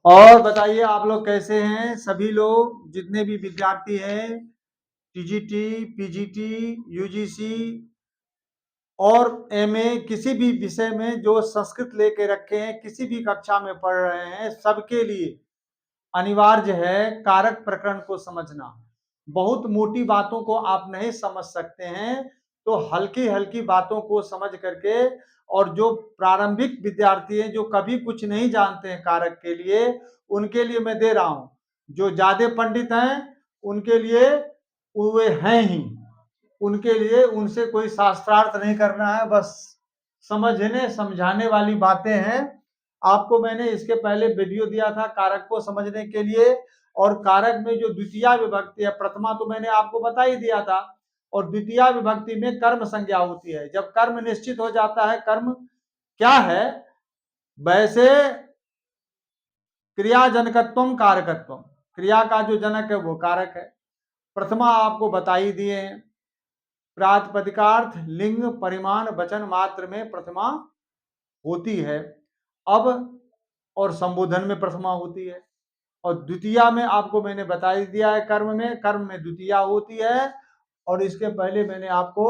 और बताइए आप लोग कैसे हैं? सभी लोग जितने भी विद्यार्थी हैं, टीजीटी, पीजीटी, यूजीसी और एमए किसी भी विषय में जो संस्कृत लेके रखे हैं, किसी भी कक्षा में पढ़ रहे हैं, सबके लिए अनिवार्य है कारक प्रकरण को समझना। बहुत मोटी बातों को आप नहीं समझ सकते हैं, तो हल्की-हल्की बातों को समझ करके और जो प्रारंभिक विद्यार्थी हैं, जो कभी कुछ नहीं जानते हैं कारक के लिए, उनके लिए मैं दे रहा हूँ। जो ज़्यादा पंडित हैं, उनके लिए वे हैं ही। उनके लिए उनसे कोई शास्त्रार्थ नहीं करना है, बस समझने समझाने वाली बातें हैं। आपको मैंने इसके पहले वीडियो दिया था कारक को समझने के लिए, और कारक में जो द्वितीया विभक्ति है, प्रथमा तो मैंने आपको बता ही दिया था, और द्वितीया विभक्ति में कर्म संज्ञा होती है। जब कर्म निश्चित हो जाता है, कर्म क्या है? वैसे क्रियाजनकत्वम कारकत्वम, क्रिया का जो जनक है वो कारक है। प्रथमा आपको बता ही दिए हैं। प्रातिपदिकार्थ लिंग परिमाण वचन मात्र में प्रथमा होती है। अब और संबोधन में प्रथमा होती है, और द्वितीया में आपको मैंने बता ही दिया है। कर्म में द्वितीया होती है, और इसके पहले मैंने आपको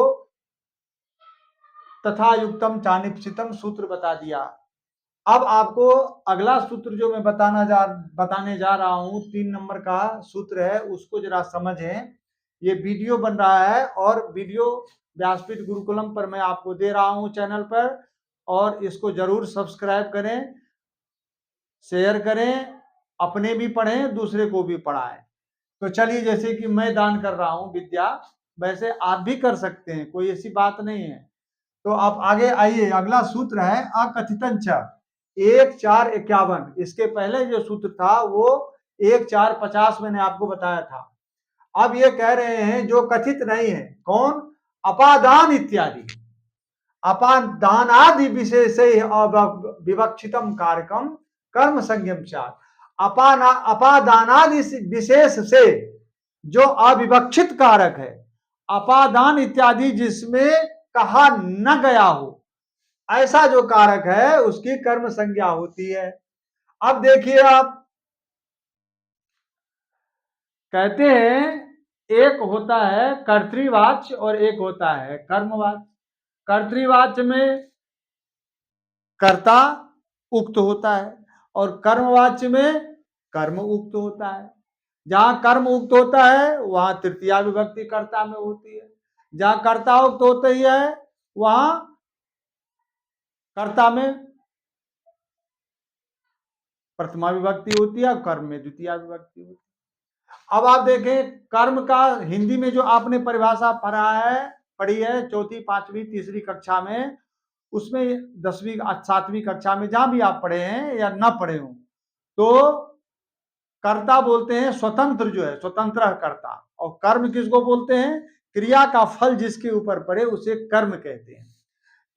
तथा युक्तम चानिप्सितम सूत्र बता दिया। अब आपको अगला सूत्र जो मैं बताने जा रहा हूं, 3 नंबर का सूत्र है, उसको जरा समझें। ये वीडियो बन रहा है, और वीडियो व्यासपीठ गुरुकुलम पर मैं आपको दे रहा हूं चैनल पर, और इसको जरूर सब्सक्राइब करें, शेयर करें, अपने भी पढ़ें, दूसरे को भी पढ़ाएं। तो चलिए, जैसे कि मैं दान कर रहा हूं विद्या, वैसे आप भी कर सकते हैं, कोई ऐसी बात नहीं है। तो आप आगे आइए। अगला सूत्र है अकथितंच 1-4-51। इसके पहले जो सूत्र था वो 1-4-50 मैंने आपको बताया था। अब ये कह रहे हैं जो कथित नहीं है, कौन? अपादान इत्यादि, अपादानादि विशेष विवक्षितम कारकम कर्म संज्ञम चार। अपादानादि विशेष से जो अविवक्षित कारक है, अपादान इत्यादि जिसमें कहा न गया हो, ऐसा जो कारक है उसकी कर्म संज्ञा होती है। अब देखिए, आप कहते हैं एक होता है कर्तृवाच्य और एक होता है कर्मवाच्य। कर्तृवाच्य में कर्ता उक्त होता है, और कर्मवाच्य में कर्म उक्त होता है। जहां कर्म उक्त होता है वहां तृतीया विभक्ति कर्ता में होती है, जहां कर्ता उक्त होती है वहां कर्ता में प्रथमा विभक्ति होती है, और कर्म में द्वितीया विभक्ति होती है। अब आप देखें, कर्म का हिंदी में जो आपने परिभाषा पढ़ी है 4वीं, 5वीं, 3री कक्षा में, उसमें 10वीं 7वीं कक्षा में जहां भी आप पढ़े हैं या न पढ़े हो, तो कर्ता बोलते हैं स्वतंत्र, जो है स्वतंत्र कर्ता। और कर्म किसको बोलते हैं? क्रिया का फल जिसके ऊपर पड़े उसे कर्म कहते हैं।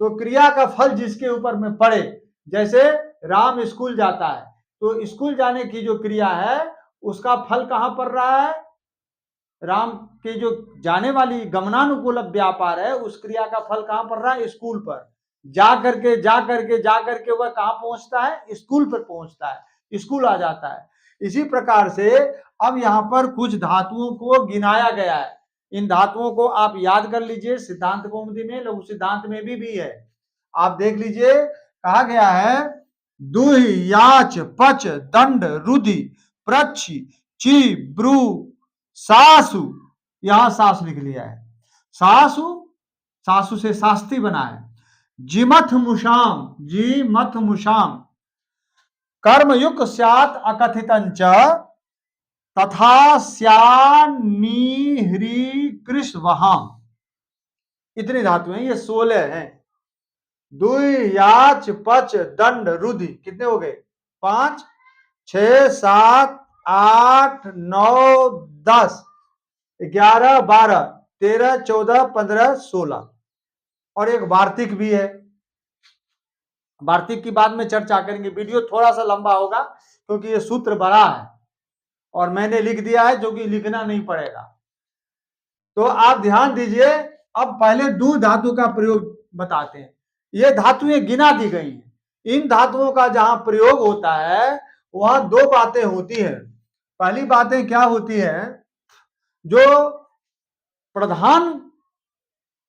तो क्रिया का फल जिसके ऊपर में पड़े, जैसे राम स्कूल जाता है, तो स्कूल जाने की जो क्रिया है उसका फल कहां पड़ रहा है? राम के जो जाने वाली गमनानुकूल व्यापार है, उस क्रिया का फल कहां पड़ रहा है? स्कूल पर। जा करके वह कहां पहुंचता है? स्कूल पर पहुंचता है, स्कूल आ जाता है। इसी प्रकार से अब यहां पर कुछ धातुओं को गिनाया गया है। इन धातुओं को आप याद कर लीजिए, सिद्धांत कौमुदी में, लघु सिद्धांत में भी है। आप देख लीजिए, कहा गया है दुहि, याच, पच, दंड, रुधि, प्रच्छ, ची, ब्रू, सासु। यहां सास लिख लिया है। सासु, सासु से शास्त्री बना है। जिमथ मुषाम, जी मथ मुषाम, कर्मयुक्त स्यात् अकथितंच तथा स्यान्निह्री कृष वहां। इतनी धातु हैं, ये 16 हैं। दुई, याच, पच, दंड, रुधि, कितने हो गए? 5, 6, 7, 8, 9, 10, 11, 12, 13, 14, 15, 16, और एक वार्तिक भी है। वार्तिक की बाद में चर्चा करेंगे। वीडियो थोड़ा सा लंबा होगा क्योंकि ये सूत्र बड़ा है और मैंने लिख दिया है, जो कि लिखना नहीं पड़ेगा। तो आप ध्यान दीजिए। अब पहले दू धातु का प्रयोग बताते हैं। ये धातुएं गिना दी गई हैं। इन धातुओं का जहां प्रयोग होता है वहां दो बातें होती हैं। पहली बातें क्या होती है, जो प्रधान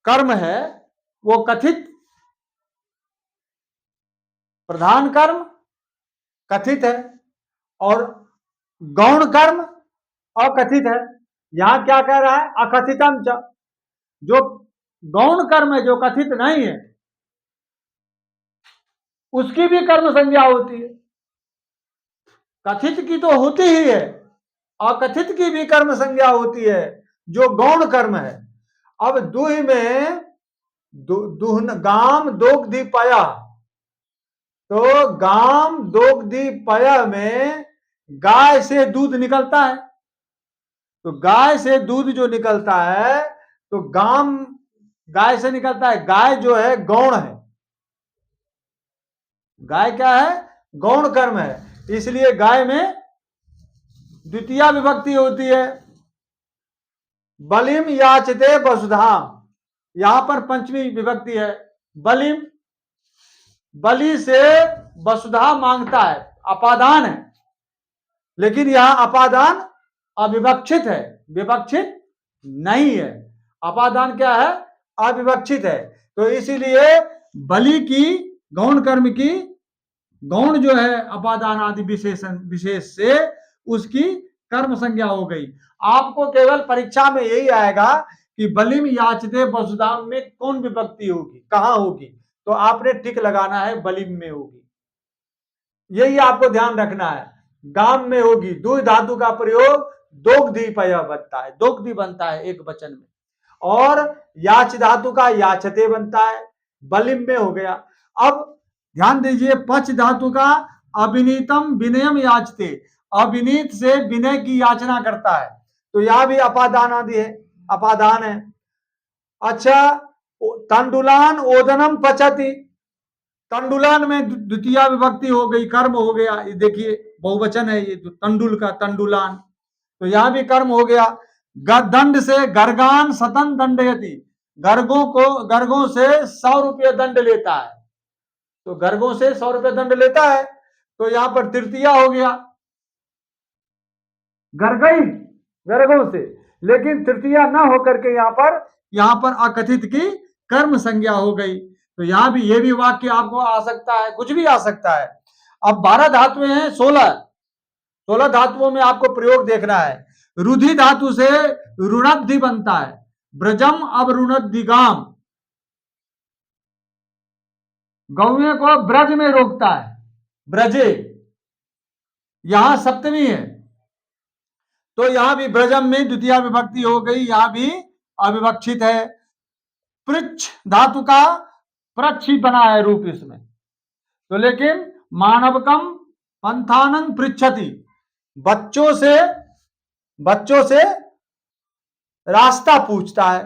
कर्म है वो कथित, प्रधान कर्म कथित है और गौण कर्म अकथित है। यहां क्या कह रहा है, अकथितम च, जो गौण कर्म है, जो कथित नहीं है, उसकी भी कर्म संज्ञा होती है। कथित की तो होती ही है, अकथित की भी कर्म संज्ञा होती है, जो गौण कर्म है। अब दूह में दुहन गाम दोग्धि पया, तो गाम दोग्धि पया में गाय से दूध निकलता है। तो गाय से दूध जो निकलता है, तो गाम गाय से निकलता है। गाय जो है गौण है, गाय क्या है, गौण कर्म है, इसलिए गाय में द्वितीया विभक्ति होती है। बलिम याचते वसुधाम, यहां पर पंचमी विभक्ति है। बलिम, बलि से वसुधा मांगता है, अपादान है, लेकिन यहां अपादान अविवक्षित है, विवक्षित नहीं है। अपादान क्या है, अविवक्षित है। तो इसीलिए बलि की गौण कर्म की, गौण जो है अपादान आदि विशेषण विशेष से उसकी कर्म संज्ञा हो गई। आपको केवल परीक्षा में यही आएगा कि बलिम याचते वसुधाम में कौन विभक्ति होगी, कहां होगी, तो आपने टिक लगाना है, बलिम में होगी, यही आपको ध्यान रखना है। गाम में होगी। दुई धातु का प्रयोग दोग्धि पय बनता है, दोग्धि बनता है एक वचन में, और याच धातु का याचते बनता है, बलिम में हो गया। अब ध्यान दीजिए, पच धातु का अविनीतम विनयम याचते, अविनीत से विनय की याचना करता है, तो यहां भी अपादान आदि है, अपादान है। अच्छा, तंडुलान ओदनम पचती, तंडुलान में द्वितीय विभक्ति हो गई, कर्म हो गया। ये देखिए बहुवचन है ये, तंडुल का तंडुलान, तो यहां भी कर्म हो गया। दंड से गर्गान सतन दंडयति, गर्गों को, गर्गों से 100 रुपये दंड लेता है, तो गर्गों से 100 रुपये दंड लेता है, तो यहां पर तृतीया हो गया, गर्गई गर्गों से, लेकिन तृतीया ना होकर के यहां पर अकथित की कर्म संज्ञा हो गई। तो यहां भी ये भी वाक्य आपको आ सकता है, कुछ भी आ सकता है। अब 12 धातुएं हैं, 16 धातुओं में आपको प्रयोग देखना है। रुधि धातु से ऋणद्धि बनता है, ब्रजम अब ऋणद्धिगाम, गौए को ब्रज में रोकता है, ब्रजे, यहां सप्तमी है, तो यहां भी ब्रजम में द्वितीय विभक्ति हो गई, यहां भी अविवक्षित है। पृच्छ धातु का प्रच्छ बना है रूप इसमें, तो लेकिन मानवकम पंथानं पृच्छति, बच्चों से रास्ता पूछता है।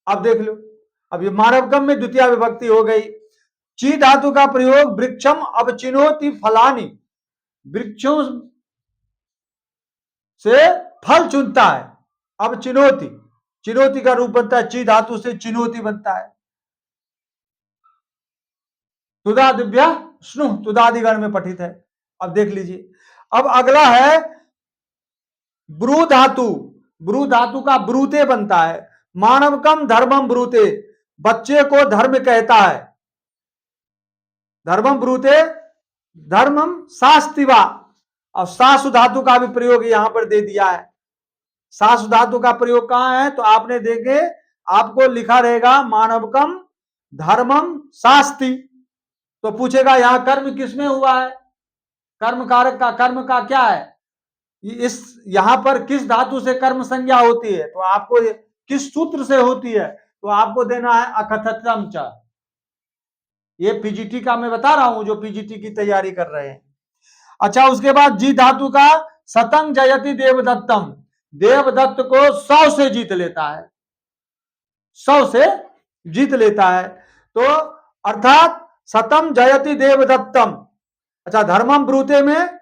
अब देख लो, अब ये मानवकम में द्वितीय विभक्ति हो गई। ची धातु का प्रयोग वृक्षम अवचिनोति फलानि, वृक्षों से फल चुनता है, अब चिनोती, चिनोती का रूप बनता है, ची धातु से चिनोती बनता है। तुदा दिव्या स्नु, तुदादिगण में पठित है। अब देख लीजिए, अब अगला है ब्रू धातु, ब्रू धातु का ब्रूते बनता है, मानवकम धर्मम ब्रूते, बच्चे को धर्म कहता है, धर्मम ब्रूते, धर्मम शास्तिवा। अब सासु धातु का भी प्रयोग यहां पर दे दिया है। सासु धातु का प्रयोग कहां है, तो आपने देखे, आपको लिखा रहेगा मानवकम धर्मम शास्ति, तो पूछेगा यहां कर्म किसमें हुआ है, कर्म कारक का, कर्म का क्या है, इस यहां पर किस धातु से कर्म संज्ञा होती है, तो आपको किस सूत्र से होती है, तो आपको देना है अकथतम च। ये पीजीटी का मैं बता रहा हूं, जो पीजीटी की तैयारी कर रहे हैं। अच्छा, उसके बाद जी धातु का सतंग जयति देवदत्तम, देवदत्त को 100 से जीत लेता है, 100 से जीत लेता है, तो अर्थात सतम जयति देवदत्तम। अच्छा, धर्मम ब्रूते में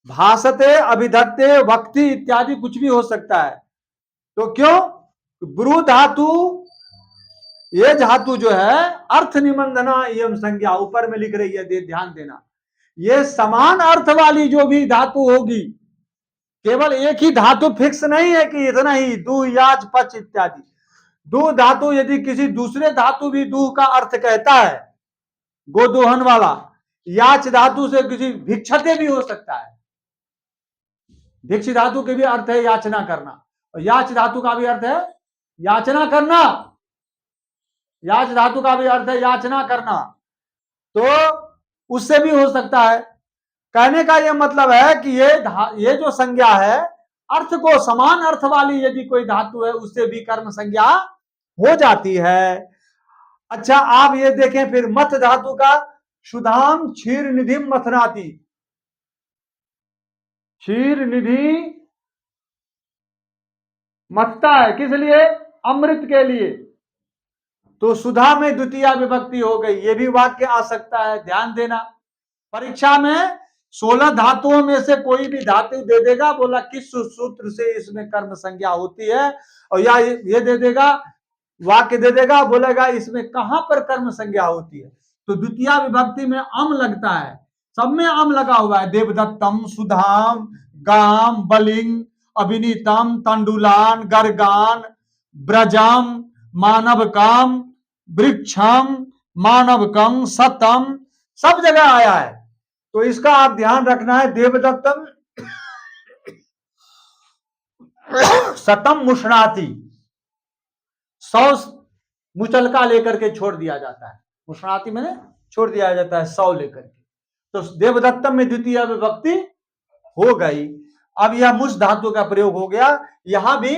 भाषते, अभिधत्ते, वक्ति इत्यादि कुछ भी हो सकता है, तो क्यों, ब्रू धातु, ये धातु जो है अर्थ निबंधना एवं संज्ञा ऊपर में लिख रही है, ध्यान देना, ये समान अर्थ वाली जो भी धातु होगी, केवल एक ही धातु फिक्स नहीं है कि इतना ही, दू, याच, पच इत्यादि। दू धातु यदि किसी दूसरे धातु भी दू का अर्थ कहता है, गोदोहन वाला, याच धातु से किसी भिक्षते भी हो सकता है। भिक्ष धातु के भी अर्थ है याचना करना, और याच धातु का भी अर्थ है याचना करना। याच धातु का भी अर्थ है याचना करना, तो उससे भी हो सकता है। कहने का यह मतलब है कि ये जो संज्ञा है, अर्थ को समान अर्थ वाली यदि कोई धातु है, उससे भी कर्म संज्ञा हो जाती है। अच्छा, आप ये देखें फिर मत धातु का, सुधाम क्षीर निधि मथनाति। क्षीर निधि मथता है किस लिए? अमृत के लिए। तो सुधा में द्वितीय विभक्ति हो गई, ये भी वाक्य आ सकता है, ध्यान देना। परीक्षा में 16 धातुओं में से कोई भी धातु दे देगा, बोला किस सूत्र से इसमें कर्म संज्ञा होती है, और या ये दे देगा, वाक्य दे देगा, बोलेगा इसमें कहां पर कर्म संज्ञा होती है। तो द्वितीय विभक्ति में अम लगता है, सब में अम लगा हुआ है। देवदत्तम, सुधाम, गाम, बलिंग, अभिनीतम, तंडुलान, गर्गान, ब्रजम, मानव काम, वृक्षम, मानवकम, सतम, सब जगह आया है। तो इसका आप ध्यान रखना है। देवदत्तम, सतम मुशनाति, 100 मुचलका लेकर के छोड़ दिया जाता है, मुशनाति मैंने छोड़ दिया जाता है 100 लेकर के। तो देवदत्तम में द्वितीय विभक्ति हो गई। अब यह मुस धातु का प्रयोग हो गया। यहां भी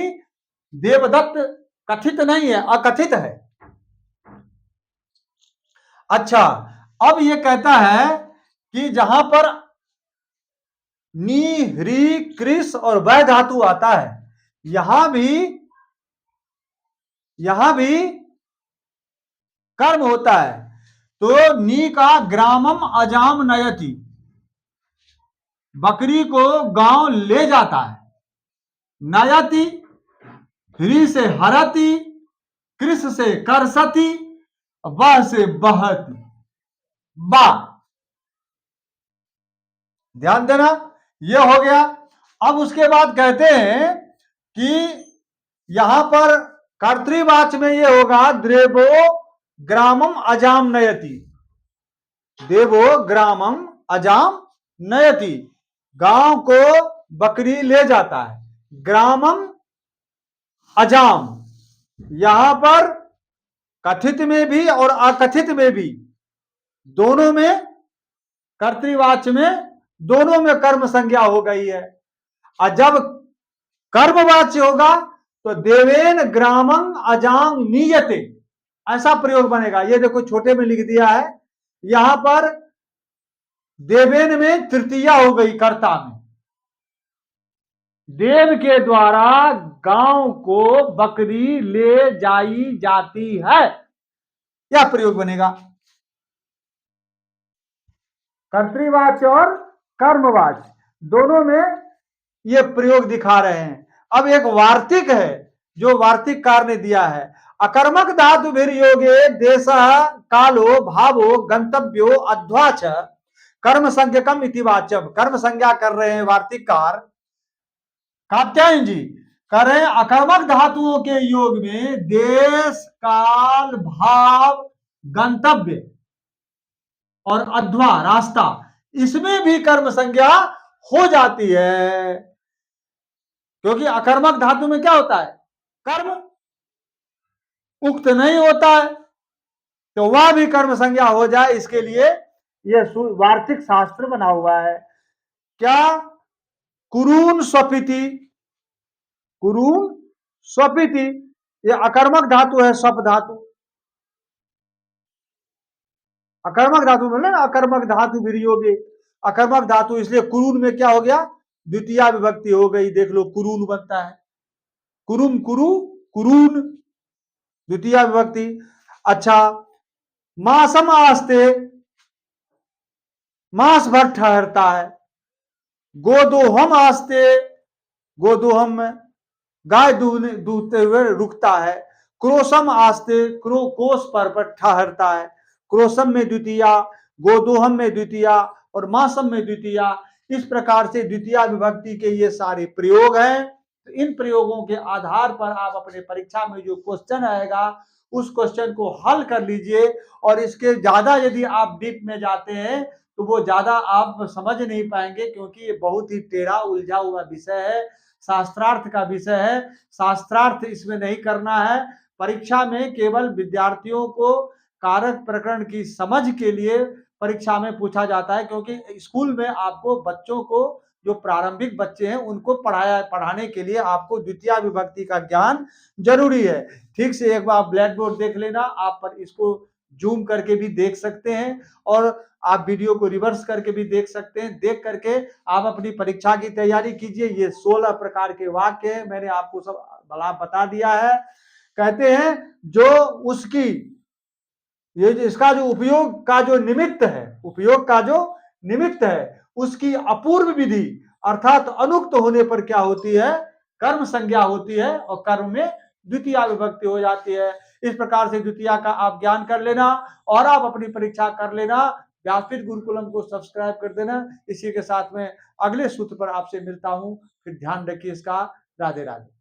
देवदत्त कथित नहीं है, अकथित है। अच्छा, अब ये कहता है कि जहां पर नी, ह्री, कृस और वै धातु आता है, यहां भी कर्म होता है। तो नी का ग्रामम अजाम नयति, बकरी को गांव ले जाता है। नयति, ह्री से हरति, कृस से करसति, वह से बहति, बा। ध्यान देना, ये हो गया। अब उसके बाद कहते हैं कि यहां पर कर्तृवाच में ये होगा, देवो ग्रामम अजाम नयति। देवो ग्रामम अजाम नयति, गांव को बकरी ले जाता है। ग्रामम अजाम, यहां पर कथित में भी और अकथित में भी, दोनों में, कर्तृवाच में दोनों में कर्म संज्ञा हो गई है। और जब कर्मवाच्य होगा तो देवेन ग्रामं अजाम नीयते, ऐसा प्रयोग बनेगा। ये देखो छोटे में लिख दिया है, यहां पर देवेन में तृतीया हो गई, कर्ता में। देव के द्वारा गांव को बकरी ले जाई जाती है, यह प्रयोग बनेगा। कर्तृवाच्य और कर्मवाच्य दोनों में ये प्रयोग दिखा रहे हैं। अब एक वार्तिक है जो वार्तिककार ने दिया है। अकर्मक धातु भीर योगे देश कालो भावो गंतव्यो अध्वाच कर्म संज्ञकम इति वाच्यम। कर्म संज्ञा कर रहे हैं वार्तिककार कात्यायन जी, कर रहे हैं अकर्मक धातुओं के योग में देश, काल, भाव, गंतव्य और अध्वा, रास्ता, इसमें भी कर्म संज्ञा हो जाती है। क्योंकि अकर्मक धातु में क्या होता है? कर्म उक्त नहीं होता है, तो वह भी कर्म संज्ञा हो जाए, इसके लिए यह वार्तिक शास्त्र बना हुआ है। क्या? कुरून स्वपिति, कुरून स्वपिति, यह अकर्मक धातु है, स्वप धातु। अकर्मक धातु बोले ना, अकर्मक धातु वियोगे, अकर्मक धातु, इसलिए कुरून में क्या हो गया? द्वितीय विभक्ति हो गई। देख लो, कुरून बनता है, कुरुम, कुरु, कुरून, द्वितीय विभक्ति। अच्छा, मासम आस्ते, मास भर ठहरता है। गोदोहम आस्ते, गोदोहम में गाय दूधते हुए रुकता है। क्रोशम आस्ते, कोस पर ठहरता है। क्रोशम में द्वितीया, गोदोहम में द्वितीया, और मासम में द्वितीया। इस प्रकार से द्वितीया विभक्ति के ये सारे प्रयोग हैं। तो इन प्रयोगों के आधार पर आप अपने परीक्षा में जो क्वेश्चन आएगा उस क्वेश्चन को हल कर लीजिए। और इसके ज्यादा यदि आप डीप में जाते हैं तो वो ज्यादा आप समझ नहीं पाएंगे, क्योंकि ये बहुत ही टेढ़ा उलझा हुआ विषय है, शास्त्रार्थ का विषय है। शास्त्रार्थ इसमें नहीं करना है। परीक्षा में केवल विद्यार्थियों को कारक प्रकरण की समझ के लिए परीक्षा में पूछा जाता है, क्योंकि स्कूल में आपको बच्चों को, जो प्रारंभिक बच्चे हैं, उनको पढ़ाने के लिए आपको द्वितीया विभक्ति का ज्ञान जरूरी है। ठीक से एक बार ब्लैक बोर्ड देख लेना, आप पर इसको जूम करके भी देख सकते हैं और आप वीडियो को रिवर्स करके भी देख सकते हैं। देख करके आप अपनी परीक्षा की तैयारी कीजिए। ये 16 प्रकार के वाक्य हैं, मैंने आपको सब भला बता दिया है। कहते हैं जो उसकी ये जो इसका जो उपयोग का जो निमित्त है, उपयोग का जो निमित्त है, उसकी अपूर्व विधि अर्थात अनुक्त होने पर क्या होती है, कर्म संज्ञा होती है और कर्म में द्वितीया विभक्ति हो जाती है। इस प्रकार से द्वितीया का आप ज्ञान कर लेना और आप अपनी परीक्षा कर लेना। व्यासपीठ गुरुकुलम को सब्सक्राइब कर देना। इसी के साथ में अगले सूत्र पर आपसे मिलता हूं। फिर ध्यान रखिए इसका। राधे राधे।